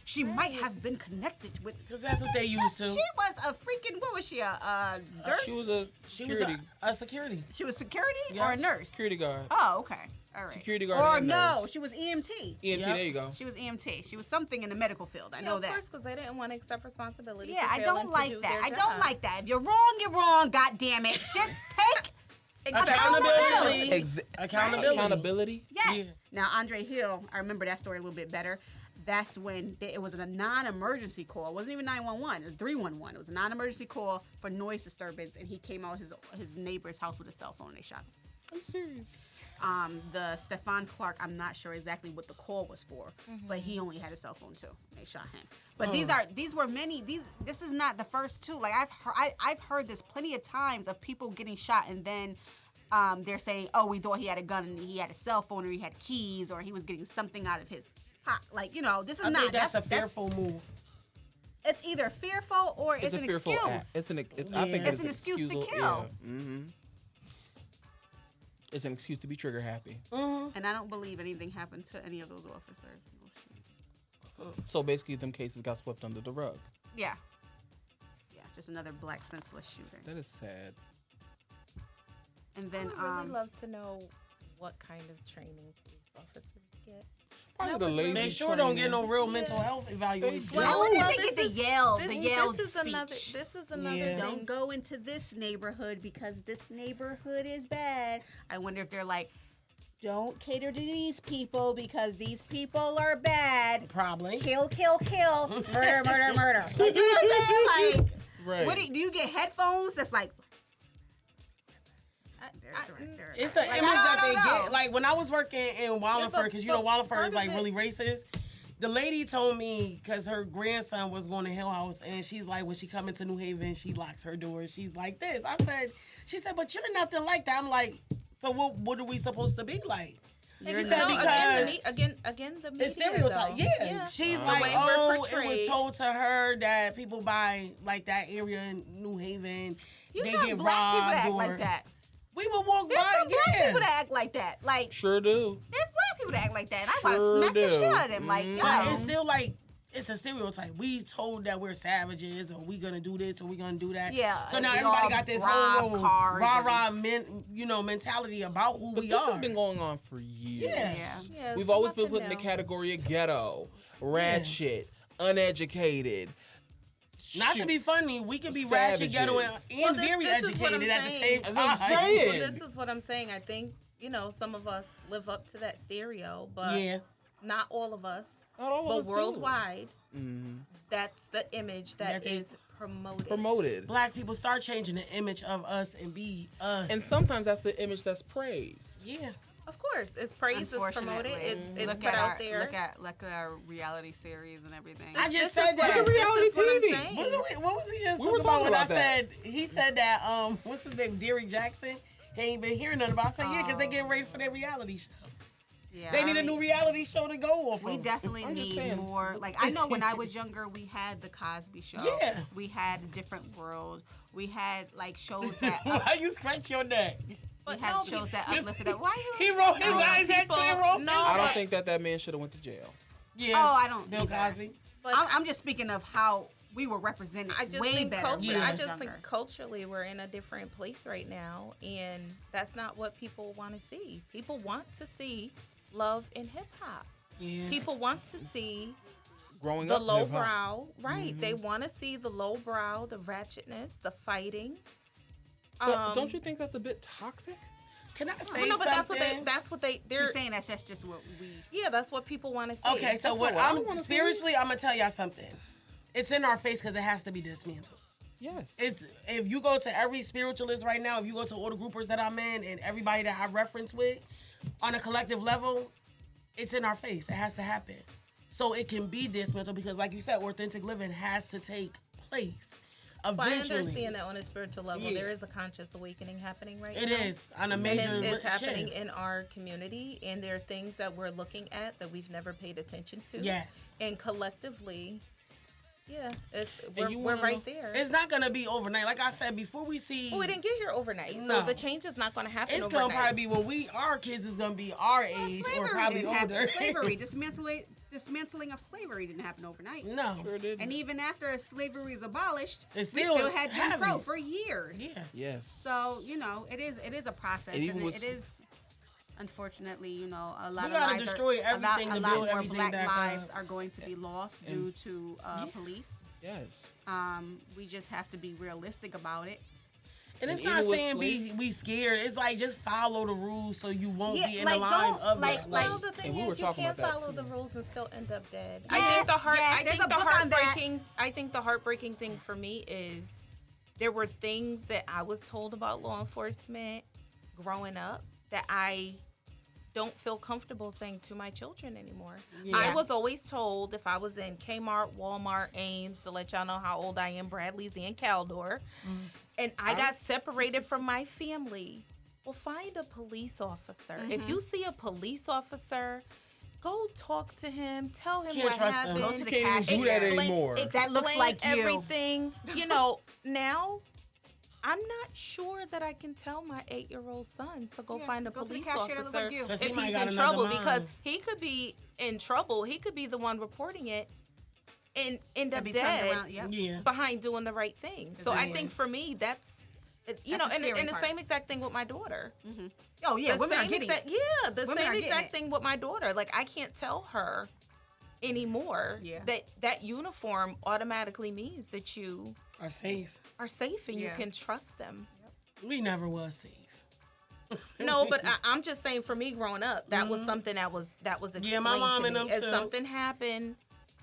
She might have been connected with. Because that's what they used to. She was a freaking. What was she? A nurse? She was a She was security, a security. She was security Yeah. or a nurse? security guard. Oh, okay. All right. Security guard Or and no, nurse. she was EMT. EMT, Yep. there you go. She was EMT. She was something in the medical field. I know of that. course, because they didn't want to accept responsibility. Yeah, for I failing don't to like do that. their I don't job. like that. If you're wrong, you're wrong. God damn it. Just take Accountability. Accountability. Accountability. Yes. Yeah. Now, Andre Hill, I remember that story a little bit better. That's when it was a non-emergency call. It wasn't even 911. It was 311. It was a non-emergency call for noise disturbance, and he came out his neighbor's house with a cell phone, and they shot him. Are you serious? The Stefan Clark, I'm not sure exactly what the call was for, but he only had a cell phone too. They shot him. But this is not the first two. Like I've heard this plenty of times of people getting shot and then they're saying, oh, we thought he had a gun and he had a cell phone or he had keys or he was getting something out of his like, this is I not think that's a fearful move. It's either fearful or it's an fearful excuse. act. I think Yeah. It's an excuse to excusal- kill. Yeah. Mm-hmm. It's an excuse to be trigger happy. And I don't believe anything happened to any of those officers. So basically, them cases got swept under the rug. Yeah. Yeah, just another black senseless shooting. That is sad. And then I would really love to know what kind of training police officers get. Probably That the would lazy really- They sure don't get no real Yeah. mental health evaluation. I Well, wonder if well, they this get the is- Yale, This, the Yale this is speech. another Yeah. Don't thing. go into this neighborhood because this neighborhood is bad. I wonder if they're like, don't cater to these people because these people are bad. Probably. Kill, kill, kill. Murder, murder, murder. Like, you know what I'm saying? Like, Right. what do you get headphones that's like, It's an Like, image I that they don't know. get. Like when I was working in Wallingford, because but Wallingford part is of like it- really racist. The lady told me because her grandson was going to Hill House, and she's like, when she come into New Haven, she locks her door. She's like this. She said, but you're nothing like that. I'm like, so what are we supposed to be like? She You said know, because again, the media, it's stereotype. though. Yeah. She's The like, way we're oh, it was portrayed. told to her that people by like that area in New Haven, you they got get black people robbed that act or like that. we would walk There's by. some black Yeah. people that act like that. Like, Sure do. there's black people that act like that. And I want Sure to smack the do. shit out of them. Like, yo. But it's still like it's a stereotype. We told that we're savages, or we gonna do this, or we gonna do that. Yeah, So now we everybody all got this rob whole cars rah mentality about who But we this are. has been going on for years. Yeah. Yeah, We've so always been nothing put in the new. category of ghetto, ratchet, uneducated. Not to be funny, we can be ratchet, ghetto, and Well, very this is what educated I'm at the saying. same That's time. what I'm saying. Well, this is what I'm saying. I think some of us live up to that stereo, but Yeah. not all of us. Not all of But us do. worldwide, Mhm. that's the image that is promoted. Promoted. Black people start changing the image of us and be us. And sometimes that's the image that's praised. yeah. Of course, it's praised, it's promoted, it's Look put at out there. Look at our reality series and everything. I just This said is what- that. this Reality is what I'm TV. saying. What was he just We were talking about when talking I about that. said he said that what's his name, Derrick Jackson? He ain't been hearing nothing about. I said yeah, because they getting ready for their reality show. Yeah, They I need a mean, new reality show to go off We of. definitely I'm just need saying. more. Like, I know when I was younger, we had the Cosby Show. Yeah. We had a different world. We had like shows that Why you scratch your neck? we had shows that uplifted us. Why you? He rolled his No, eyes people- actually rolled. no, I don't but- think that man should have went to jail. Yeah. Oh, I don't Bill either. Cosby. But I'm just speaking of how we were represented. I just way think better. when Yeah. I was just younger. think culturally we're in a different place right now, and that's not what people want to see. People want to see love in hip hop. Yeah. People want to see Growing the up, low hip-hop. brow, right? They want to see the low brow, the ratchetness, the fighting. But don't you think that's a bit toxic? Can I say Well, no, but something? that's what they're She's saying that's just what we. Yeah, that's what people want to see. Okay, so what what I I'm wanna see. spiritually, I'm gonna tell y'all something. It's in our face because it has to be dismantled. Yes. It's if you go to every spiritualist right now, if you go to all the groupers that I'm in and everybody that I reference with, on a collective level, it's in our face. It has to happen. So it can be dismantled because, like you said, authentic living has to take place. Well, I Eventually. understand that on a spiritual level, Yeah. there is a conscious awakening happening right It now. is on a And major it's happening shift. in our community, and there are things that we're looking at that we've never paid attention to. Yes. And collectively, yeah, you we're wanna right know- there. It's not going to be overnight. Like I said, before we see... Well, we didn't get here overnight, No. so the change is not going to happen It's overnight. going to probably be when our kids is going to be our age or probably didn't happen. older. Slavery, dismantling of slavery didn't happen overnight. No. Sure did. And even after slavery is abolished, It's we still still had Jim heavy. Crow for years. Yeah. Yes. So, it is a process. It even And was- it is, unfortunately, a lot We of gotta lives destroy everything a to lot build more everything black back lives up. are going to be lost due to police. yes. We just have to be realistic about it. And it's And not even with saying slave- be scared. It's like just follow the rules so you won't Yeah, be in like, the line don't- of like- it. Well, the thing And we were is, you talking can't about that, follow the too. rules and still end up dead. Yes, I think the there's a book on that. I think the heartbreaking thing for me is there were things that I was told about law enforcement growing up that I don't feel comfortable saying to my children anymore. Yeah. I was always told if I was in Kmart, Walmart, Ames, to let y'all know how old I am, Bradley's and Caldor, and I got separated from my family. Well, find a police officer. If you see a police officer, go talk to him. Tell him Can't what trust them. happened. Go to the You can't even do that cashier. anymore. That looks Explain like you. everything. Now, I'm not sure that I can tell my 8-year-old son to go Yeah, find a go to the police cashier that looks officer like you. 'Cause if he might he's got in another trouble mind. because he could be in trouble. He could be the one reporting it and end up Be turned dead around, yep. Yeah. behind doing the right thing. So I think for me, that's That's and the scary the part. same exact thing with my daughter. Oh, yeah, The women are same getting exact, it. Yeah, the Women are same getting exact it. thing with my daughter. Like I can't tell her anymore Yeah. that uniform automatically means that you Are safe. are safe and you Yeah. can trust them. We never was safe. No, but I'm just saying for me growing up, that was something that was explained Yeah, my mom to and me. them If too. something happened,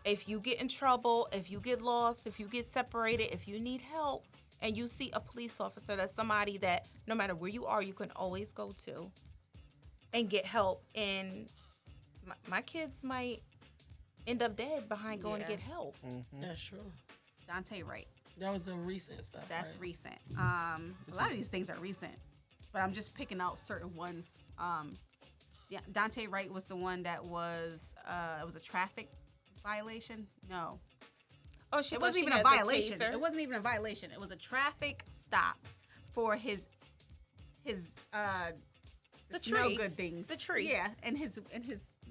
if you get in trouble, if you get lost, if you get separated, if you need help, and you see a police officer, that's somebody that no matter where you are, you can always go to and get help. And my kids might end up dead behind going to Yeah. get help. That's true. Dante Wright. That was the recent stuff. That's right? recent. A lot of these things are recent, but I'm just picking out certain ones. Yeah, Dante Wright was the one that was it was a traffic violation. No, Oh, she it thought wasn't she even a had the violation. taser. It wasn't even a violation. It was a traffic stop for his The smell tree. good things. The tree. Yeah, and his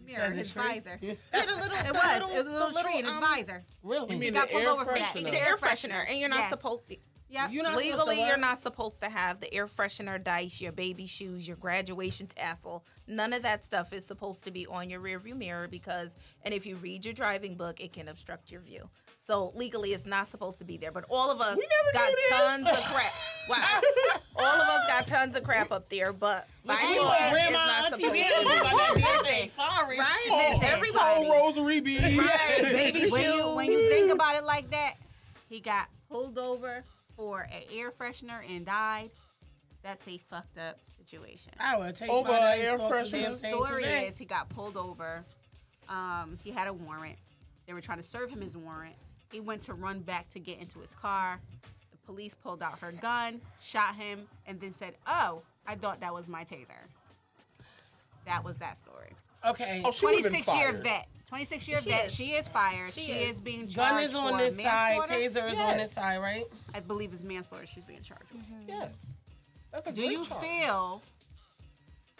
mirror, Says the his tree? visor. Yeah. Yeah, the little, It the was. little, It was a little the tree in his visor. Really? You mean got the pulled air over for that. freshener? the air freshener, and you're not Yes. supposed to. Yep. You're not supposed to Legally, what? you're not supposed to have the air freshener dice, your baby shoes, your graduation tassel. None of that stuff is supposed to be on your rearview mirror and if you read your driving book, it can obstruct your view. So legally, it's not supposed to be there. But all of us got tons of crap. Wow. All of us got tons of crap up there, but by We law, want it's grandma, not aunties, supposed and to. uncles on that damn sorry. Right. Listen, Everybody. Oh, rosary beads. Right. Baby when you think about it like that, he got pulled over for an air freshener and died. That's a fucked up situation. I would take Over my air ass off the freshener. damn The thing story today. is he got pulled over. He had a warrant. They were trying to serve him his warrant. He went to run back to get into his car. The police pulled out her gun, shot him, and then said, "Oh, I thought that was my taser." That was that story. Okay. Oh, she would've been 26-year fired. vet. 26-year She vet. is. She is fired. She She is. is being Gun charged is on for this side. manslaughter. Taser is on Yes. this side, right? I believe it's manslaughter she's being charged with. Yes. That's a Do great you charge. feel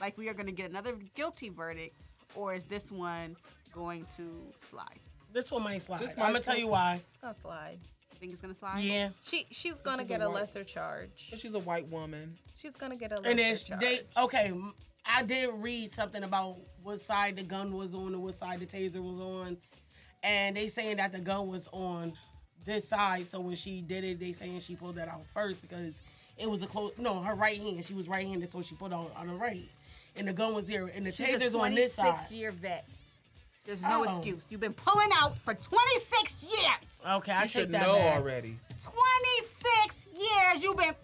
like we are going to get another guilty verdict, or is this one going to slide? This one might slide. This I'm might gonna tell slide. you why. It's gonna slide. You think it's going to slide? Yeah. She's gonna She's get a a white- lesser charge. And she's a white woman. She's gonna get a lesser And it's charge. they okay. I did read something about what side the gun was on and what side the taser was on, and they saying that the gun was on this side. So when she did it, they saying she pulled that out first because it was her right hand. She was right-handed, so she pulled out on the right. And the gun was there. And the taser's on this side. She's a 26-year vet. There's no excuse. You've been pulling out for 26 years. Okay, I should take that know back. already. 26 years you've been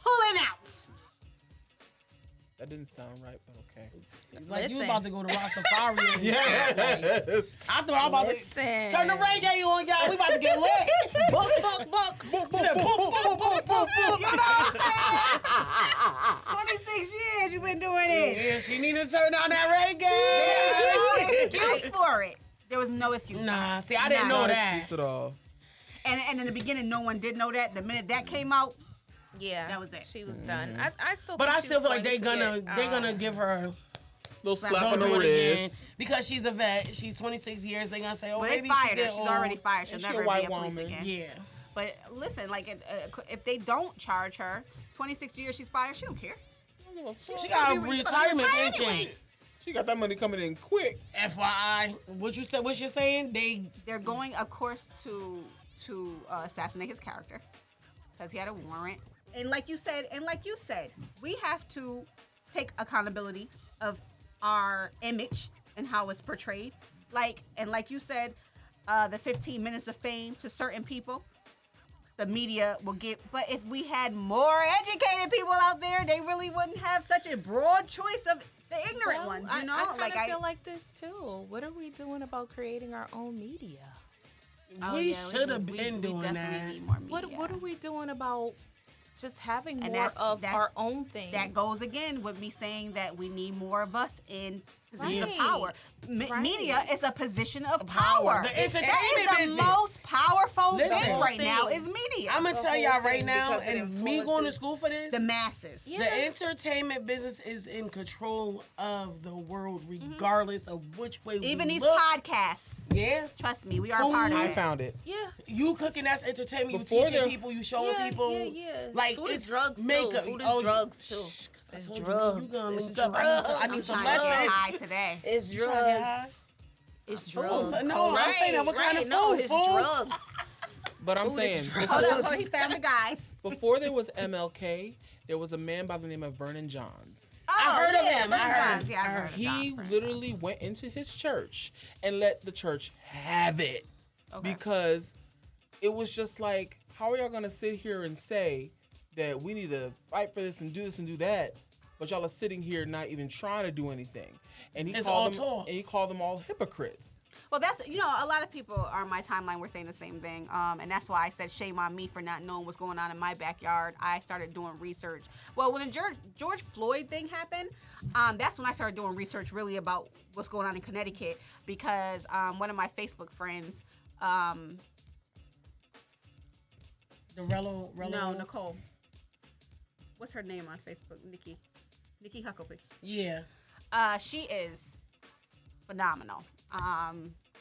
pulling out. That didn't sound right, but okay. Like, you was about to go to Rastafari. Yes. I thought I was about to turn the reggae on, y'all. We about to get lit. Book. She said, book. You know what I'm saying? 26 years you've been doing it. Yeah, she need to turn on that reggae. There was no excuse for it. There was no excuse. Nah, see, I didn't know Not that. excuse at all. And in the beginning, no one did know that. The minute that came out, Yeah, that was it. She was done. I still. But think I she still was feel like going they're gonna give her Little slap don't on the do it again wrist. because she's a vet. She's 26 years. They're gonna say, oh, but maybe they fired she her. did She's already fired. She'll And she a never white be a police woman. again. Yeah. But listen, like if they don't charge her, 26 years she's fired. She don't care. She got a retirement pension. anyway. She got that money coming in quick. FYI, what you're saying? They're going, of course, to assassinate his character because he had a warrant. And like you said, we have to take accountability of our image and how it's portrayed. Like you said, the 15 minutes of fame to certain people, the media will get. But if we had more educated people out there, they really wouldn't have such a broad choice of the ignorant ones. You know, I feel like this too. What are we doing about creating our own media? We should have been doing definitely that. need more media. What are we doing about just having And more that's- of that- our own things? That goes again with me saying that we need more of us in positions of Right. power. Right. Media is a position of Power. power. The entertainment that is the business. most powerful Listen. thing right Thing. now is media. I'm gonna The tell whole y'all right thing, now, because it and me going to influences school for this, the masses. Yeah. the entertainment business is in control of the world, regardless of which way Even we these look. podcasts. Yeah, Trust me, we are Food. part of I it. found it. Yeah. you cooking, that's entertainment. You Before teaching there- people, you showing people. Yeah. Like Food it's is drugs makeup. too. Food is Oh, drugs too. I It's told you, drugs. You gonna It's link up. drugs. I I'm need some trying to get lessons. high today. It's You trying to get high? drugs. It's Oh, drugs. so- no, I'm saying that. What kind of No, food? it's Food? drugs. But I'm Food is saying, drugs. Hold up, he found a guy. before there was MLK, there was a man by the name of Vernon Johns. I heard of him. I heard. Yeah, I heard of He John. literally went into his church and let the church have it. Okay. Because it was just like, how are y'all going to sit here and say that we need to fight for this and do that, but y'all are sitting here not even trying to do anything? And he It's called all them talk. and he called them all hypocrites. Well, that's, a lot of people on my timeline were saying the same thing. And that's why I said shame on me for not knowing what's going on in my backyard. I started doing research. Well, when the George Floyd thing happened, that's when I started doing research really about what's going on in Connecticut because one of my Facebook friends, Rello. no, Nicole. What's her name on Facebook? Nikki Huckabee. Yeah. She is phenomenal.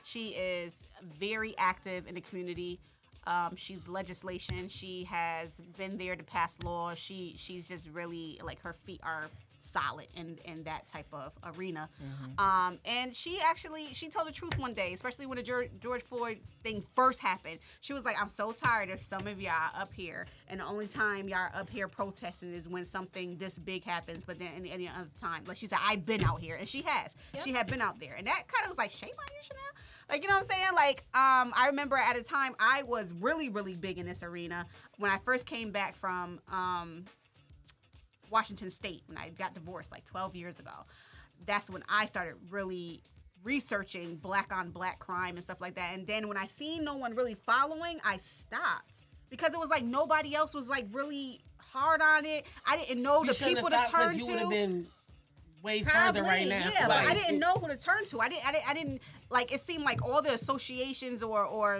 She is very active in the community. She's legislation. She has been there to pass laws. She's just really, like, her feet are solid in that type of arena. And she told the truth one day, especially when the George Floyd thing first happened. She was like, I'm so tired of some of y'all up here, and the only time y'all up here protesting is when something this big happens, but then any other time. Like, she said, I've been out here, and she has. Yep. She had been out there. And that kind of was like, shame on you, Chanel? Like, you know what I'm saying? Like, I remember at a time I was really, really big in this arena. When I first came back from Washington State, when I got divorced like 12 years ago, that's when I started really researching black on black crime and stuff like that. And then when I seen no one really following, I stopped because it was like nobody else was like really hard on it. I didn't know the people to turn to. You would have been way Probably, further right now. yeah, but Like, I didn't know who to turn to. I didn't like. It seemed like all the associations or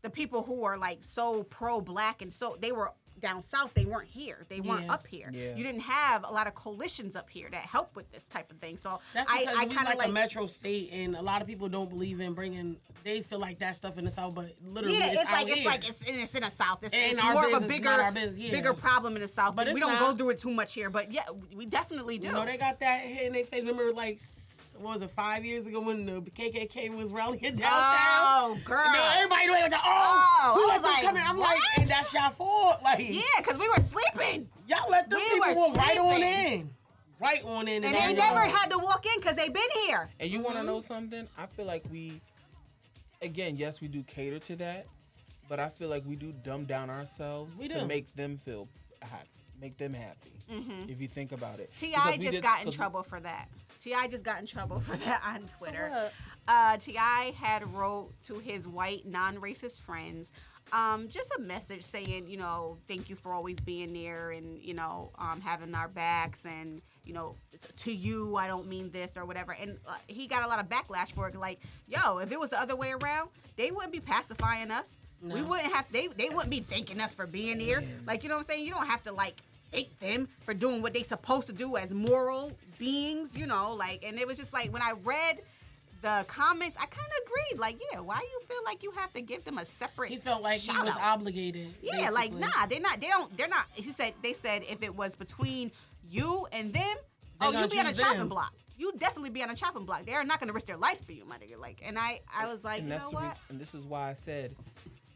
the people who are like so pro black and so they were down south. They weren't here. They weren't up here. Yeah. You didn't have a lot of coalitions up here that help with this type of thing. So That's because I we kind of like a metro state, and a lot of people don't believe in bringing. They feel like that stuff in the south, but literally, yeah, it's out like here. it's in the south. It's our more of a business, bigger not our business, yeah. bigger problem in the south. But we it's don't not. go through it too much here. But yeah, we definitely do. You know, they got that hit in their face. Remember, like, what was it, 5 years ago when the KKK was rallying downtown? Oh, girl. You know, like, and that's y'all fault. Like, Yeah, because we were sleeping. y'all let them We people were walk right on sleeping. in. Right on in. And they never had to walk in because they been here. And you want to know something? I feel like we, again, yes, we do cater to that, but I feel like we do dumb down ourselves to make them feel happy, make them happy. If you think about it. T.I. just got in trouble for that. T.I. just got in trouble for that on Twitter. T.I. had wrote to his white non-racist friends just a message saying, you know, thank you for always being there and, you know, having our backs and, you know, to you, I don't mean this or whatever. And he got a lot of backlash for it. Like, yo, if it was the other way around, they wouldn't be pacifying us. No. We wouldn't have, they wouldn't be thanking us for being here. Like, you know what I'm saying? You don't have to, like, thank them for doing what they supposed to do as moral beings, you know, like, and it was just like, when I read the comments, I kind of agreed, like, yeah, why you feel like you have to give them a separate He felt like he was obligated. Yeah, basically. Like, nah, they're not, they said if it was between you and them, you'd be on a chopping block. You definitely be on a chopping block. They're not going to risk their lives for you, my nigga. Like, and I was like, you know what? And this is why I said,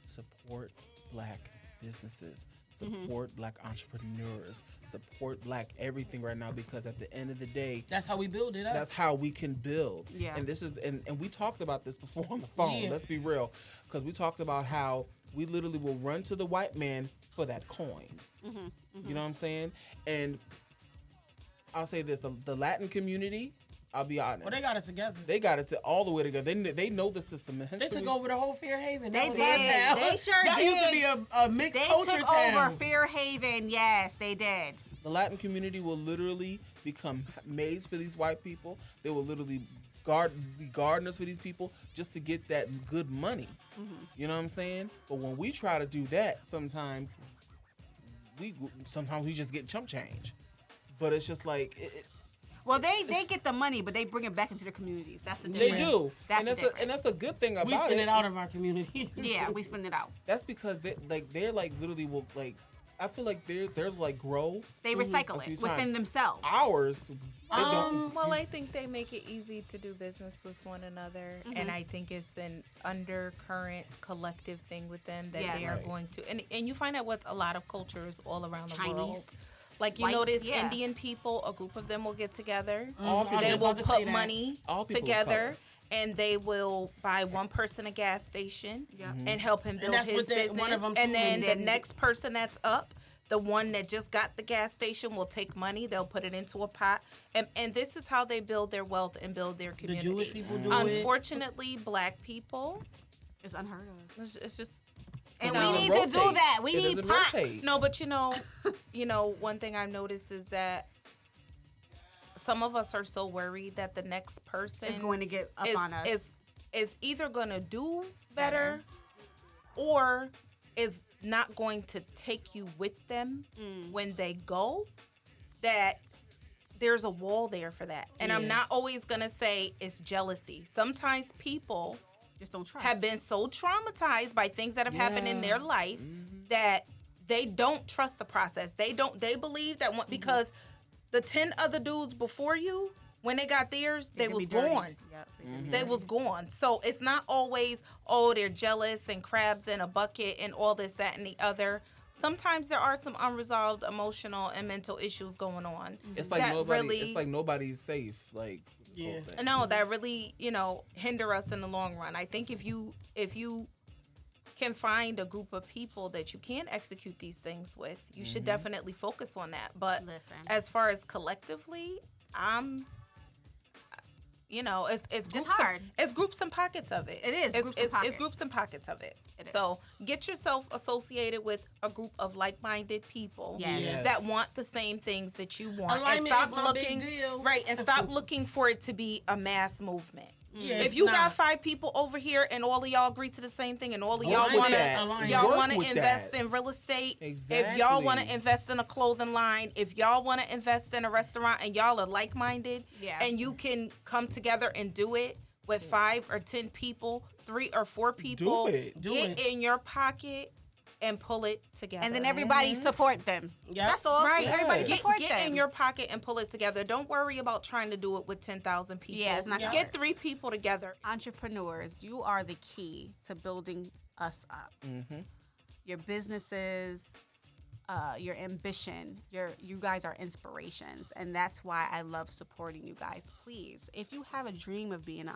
support black businesses. Support black entrepreneurs. Support black everything right now, because at the end of the day, that's how we build it up. That's how we can build. Yeah. And this is and we talked about this before on the phone. Yeah. Let's be real, because we talked about how we literally will run to the white man for that coin. You know what I'm saying? And I'll say this: the Latin community. I'll be honest. Well, they got it together. They got it all the way together. They know the system. They took over the whole Fairhaven. They did. They sure did. That used to be a mixed culture town. They took over Fairhaven. Yes, they did. The Latin community will literally become maids for these white people. They will literally be gardeners for these people just to get that good money. You know what I'm saying? But when we try to do that, sometimes we just get chump change. But it's just like... Well, they get the money, but they bring it back into their communities. That's the difference. They do. And that's a good thing about it. We spend it out of our community. Yeah, we spend it out. That's because they're like literally will like. I feel like there's like grow. They recycle it within themselves. Ours. Well, I think they make it easy to do business with one another, and I think it's an undercurrent collective thing with them that they are going to. And you find out with a lot of cultures all around the world. Like you notice, Indian people, a group of them will get together. They will put money together, and they will buy one person a gas station and help him build his business. And then the next person that's up, the one that just got the gas station, will take money. They'll put it into a pot. And this is how they build their wealth and build their community. The Jewish people do Unfortunately, black people. It's unheard of. It's just... And we need to do that. We need pots. Rotate. No, but you know, one thing I've noticed is that some of us are so worried that the next person is going to get up on us. Is either going to do better or is not going to take you with them when they go. That there's a wall there for that. And I'm not always going to say it's jealousy. Sometimes people just don't trust. Have been so traumatized by things that have happened in their life that they don't trust the process. They believe that because the 10 other dudes before you, when they got theirs, they was gone. Yep, they was gone. So it's not always, they're jealous and crabs in a bucket and all this, that, and the other. Sometimes there are some unresolved emotional and mental issues going on. It's like nobody's safe. Like, no, that really, hinder us in the long run. I think if you can find a group of people that you can execute these things with, you should definitely focus on that. But as far as collectively, it's hard. It's groups and pockets of it. It is. It's groups and pockets of it. So get yourself associated with a group of like-minded people that want the same things that you want. Alignment and is my big deal. Right, and stop looking for it to be a mass movement. Yeah, if you got 5 people over here and all of y'all agree to the same thing and all of y'all want to invest in real estate, if y'all want to invest in a clothing line, if y'all want to invest in a restaurant and y'all are like-minded and you can come together and do it with 5 or 10 people, 3 or 4 people, get in your pocket and pull it together. And then everybody support them. Yep. That's all. Right. Everybody support them. Get in your pocket and pull it together. Don't worry about trying to do it with 10,000 people. Yeah, it's not gonna Get work. 3 people together. Entrepreneurs, you are the key to building us up. your businesses, your ambition. You guys are inspirations, and that's why I love supporting you guys. Please, if you have a dream of being an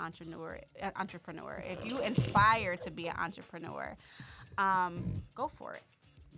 entrepreneur, if you inspire to be an entrepreneur, go for it.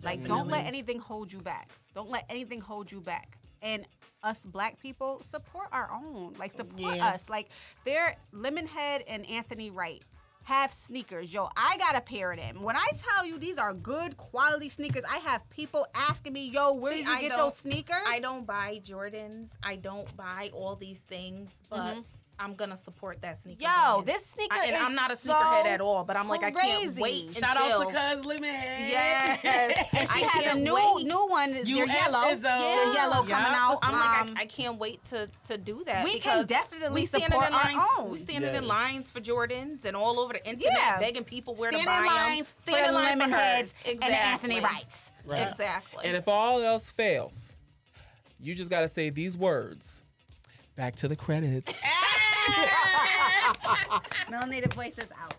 Like, don't let anything hold you back. Don't let anything hold you back. And us Black people, support our own. Like, support us. Like, they're Lemonhead and Anthony Wright have sneakers. Yo, I got a pair of them. When I tell you these are good quality sneakers, I have people asking me, yo, where did you get those sneakers? I don't buy Jordans. I don't buy all these things, but I'm gonna support that sneaker. Yo, this sneaker is I'm not a sneakerhead at all, but I'm like, I can't wait. Shout out to Cuz Lemonhead. Yes. And she has a new one. They're yellow. They're yellow coming out. I'm like, I can't wait to do that. We can definitely support our own. We standing in lines for Jordans and all over the internet begging people where to buy them. Standing in lines for Lemonheads and Anthony Wrights. Right. Exactly. And if all else fails, you just got to say these words. Back to the credits. Melanated Voices out.